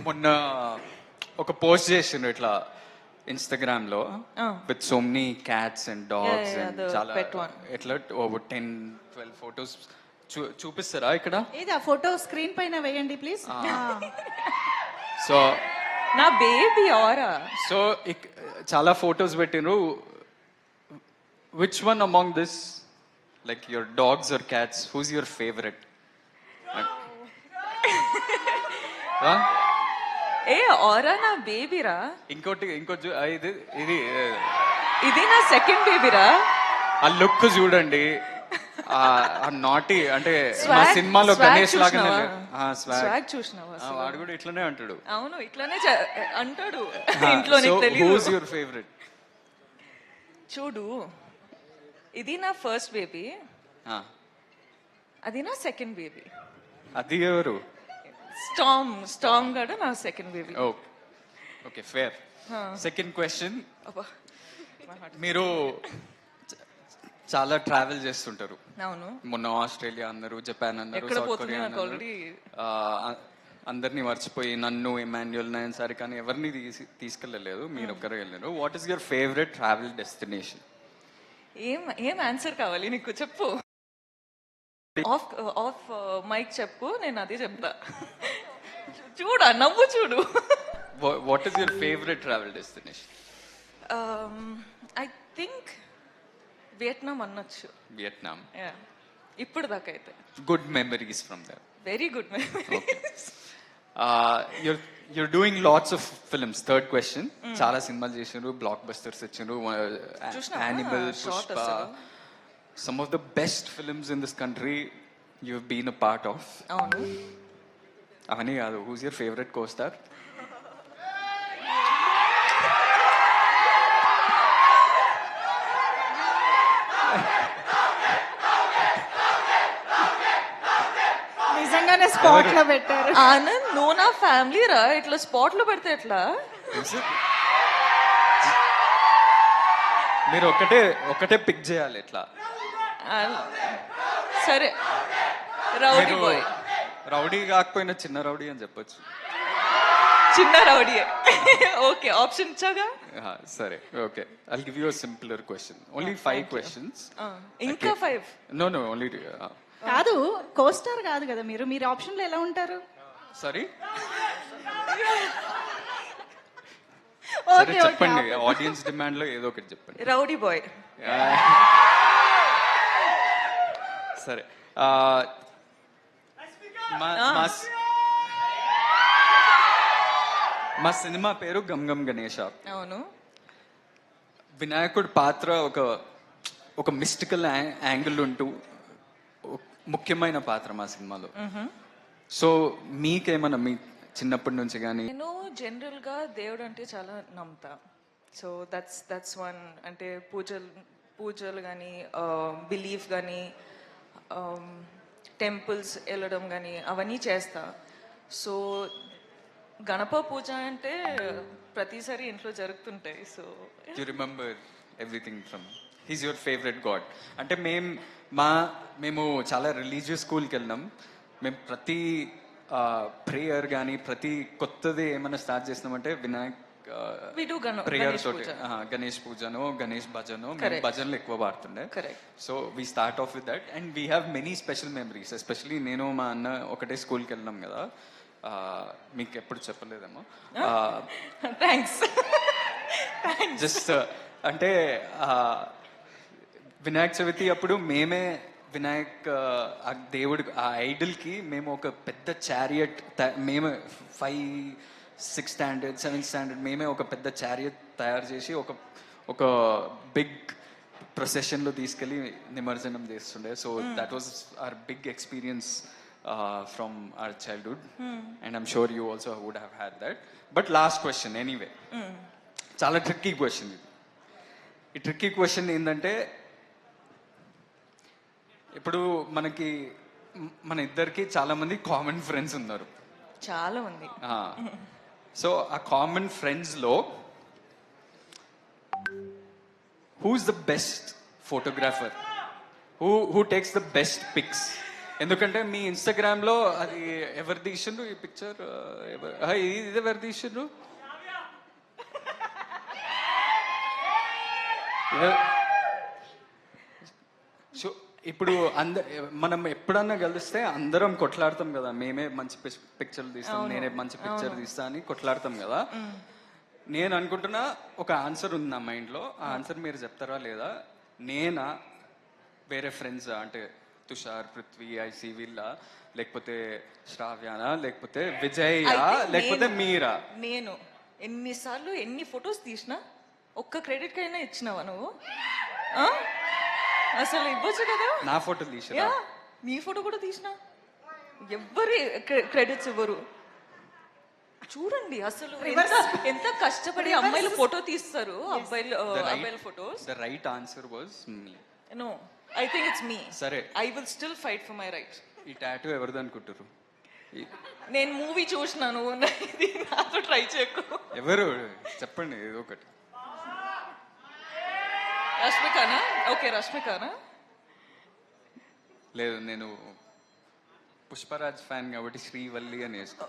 మొన్న ఒక పోస్ట్ చేసిండ్రు ఇట్లా ఇన్స్టాగ్రామ్ లో with so many cats and dogs and చాలా ఎట్లా 10-12 ఫొటోస్ చూపిస్తారా ఇక్కడ? ఇది ఆ ఫోటో స్క్రీన్ పైన వేయండి ప్లీజ్. సో నా బేబీ ఆరా. సో చాలా ఫొటోస్ పెట్టిండ్రు. Which one among this, like your dogs or cats, who's your favourite? ఏ ఆరా నా బేబీరా. ఇంకోటి ఇది ఇది ఇది నా సెకండ్ బేబీరా. ఆ లుక్ చూడండి, ఆ నాటి అంటే మా సినిమాలో గణేష్ లాగానే స్వాగ్ చూసినావా? వాడు కూడా ఇట్లానే అంటాడు. అవును ఇట్లానే అంటాడు ఇంట్లో. నీకు తెలియదు. Who's your favourite? చూడు, ఇది నా ఫస్ట్ బేబీ, అది నా సెకండ్ బేబీ. అది ఎవరు? స్టామ్ గడ నా second baby. Okay, fair. Second question, మీరు చాలా ట్రావెల్ చేస్తుంటారు. అవును. మొన్న ఆస్ట్రేలియా అన్నారు, జపాన్ అన్నారు, సౌత్ కొరియా అన్నారు. అందరినీ మర్చిపోయి నన్ను, ఇమాన్యుయల్, నయన్ సారి కానీ ఎవరిని తీసుకెళ్ళలేదు, మీరు ఒక్కరే వెళ్ళారు. What is your favourite travel destination? ఏం ఆన్సర్ కావాలి నీకు? చెప్పు. ఆఫ్ మైక్ చెప్పు, నేను అదే చెప్తా. చూడా నవ్వు చూడు. What is your favourite travel destination? I think Vietnam అనొచ్చు. వియట్నాం. ఇప్పుడు దాకా అయితే good memories from there. Very good memories. You're doing lots of films. Third question. చాలా సినిమాలు చేసిండ్రు, బ్లాక్ బస్టర్స్ ఇచ్చిండ్రు, animal, Pushpa. Some of the best films in this country you've been a part of. అవును. అవన్నీ కాదు, who's your favorite co-star? నిజంగానే spot లో పెట్టారు. ఆనంద్, నువ్వు నా ఫ్యామిలీ రా, ఇట్లా స్పాట్ లో పెడితే ఎట్లా? మీరు ఒకటే పిక్ చేయాలి ఇట్లా. సరే, రౌడీ బాయ్. రౌడీ కాకపోయినా చిన్న రౌడీ అని చెప్పొచ్చు. చిన్న రౌడీ. ఓకే, ఆప్షన్ ఇచ్చాగా. సరే, okay. I'll give you a simpler question. Only 5 questions. ఇంకా 5? No, only కాదు, కోస్టార్ కాదు కదా మీరు ఆప్షన్ లో ఎలా ఉంటారు? సారీ, ఓకే చెప్పండి. ఆడియన్స్ డిమాండ్ లో ఏదో ఒకటి చెప్పండి. Rowdy boy. సరే, మా సినిమా పేరు గమ్ గమ్ గణేష. అవును. వినాయకుడి పాత్ర ఒక మిస్టికల్ యాంగిల్ ఉంటూ ముఖ్యమైన పాత్ర మా సినిమాలో. సో మీకేమన్నా మీ చిన్నప్పటి నుంచి కానీ? నేను జనరల్ గా దేవుడు అంటే చాలా నమ్ముతా. So that's one. అంటే పూజలు కానీ, బిలీఫ్ కానీ, టెంపుల్స్ వెళ్ళడం కానీ అవన్నీ చేస్తా. సో గణప పూజ అంటే ప్రతిసారి ఇంట్లో జరుగుతుంటాయి. So you remember everything from he's your favourite God. అంటే మేము చాలా రిలీజియస్ స్కూల్కి వెళ్ళినాం. మేము ప్రతి ప్రేయర్ కానీ ప్రతి కొత్తది ఏమైనా స్టార్ట్ చేసినామంటే వినాయక్ ప్రేయర్ తోటి, గణేష్ పూజను, గణేష్ భజను. భజనలు ఎక్కువ పాడుతుండే. So we start off with that and we have many special memories. Especially నేను మా అన్న ఒకటే స్కూల్కి వెళ్ళినాం కదా, మీకు ఎప్పుడు చెప్పలేదేమో. థ్యాంక్స్. జస్ట్ అంటే వినాయక చవితి అప్పుడు మేమే వినాయక్ ఆ దేవుడి ఆ ఐడల్కి మేము ఒక పెద్ద చారియట్, మేమే 5-6 స్టాండర్డ్ 7th స్టాండర్డ్ మేమే ఒక పెద్ద చారియట్ తయారు చేసి ఒక బిగ్ ప్రొసెషన్లో తీసుకెళ్ళి నిమజ్జనం చేస్తుండే. So that was our big experience from our childhood and I'm sure you also would have had that. But last question anyway, చాలా ట్రిక్కీ క్వశ్చన్ ఇది. ఈ ట్రిక్కీ క్వశ్చన్ ఏంటంటే, ఇప్పుడు మన ఇద్దరికి చాలా మంది కామన్ ఫ్రెండ్స్ ఉన్నారు. చాలా మంది. సో ఆ కామన్ ఫ్రెండ్స్ లో who's the best photographer, who takes the best pics? ఎందుకంటే మీ ఇన్స్టాగ్రామ్లో అది ఎవరు తీసిండ్రు ఈ పిక్చర్, ఇది ఎవరు తీసిండ్రు? సో ఇప్పుడు మనం ఎప్పుడన్నా కలిస్తే అందరం కొట్లాడతాం కదా, మేమే మంచి పిక్చర్లు తీస్తాం, నేనే మంచి పిక్చర్ తీస్తా అని కొట్లాడతాం కదా. నేను అనుకుంటున్నా ఒక ఆన్సర్ ఉంది నా మైండ్లో, ఆ ఆన్సర్ మీరు చెప్తారా లేదా? నేనా, వేరే ఫ్రెండ్స్ అంటే తుషార్, పృథ్వీ, ఐసి వీళ్ళ, లేకపోతే శ్రావ్యానా, లేకపోతే విజయ్, లేకపోతే మీరా? నేను ఎన్నిసార్లు ఎన్ని ఫొటోస్ తీసినా ఒక్క క్రెడిట్ కైనా ఇచ్చినావా నువ్వు? ఆ? అసలు ఇవ్వచ్చు కదా. నా ఫోటో తీసినా, యా, నీ ఫోటో కూడా తీసినా, ఎవ్వరి క్రెడిట్స్ ఇవ్వరు. చూడండి అసలు ఎంత కష్టపడి అమ్మాయిలు ఫోటో తీస్తారు, అబ్బాయిల photos. The right answer was me. No, I think it's me. సరే, I will still fight for my right. ఈ టాటూ ఎవరిది అనుకుంటారు? నేను మూవీ చూసినాను, ఇది నాతో ట్రై చేయకు. ఎవరు చెప్పండి ఏదో ఒకటి. రష్మికానా? ఓకే, రష్మికానా? లేదు, నేను పుష్పరాజ్ ఫ్యాన్ కాబట్టి శ్రీవల్లి అని వేసుకున్నాను.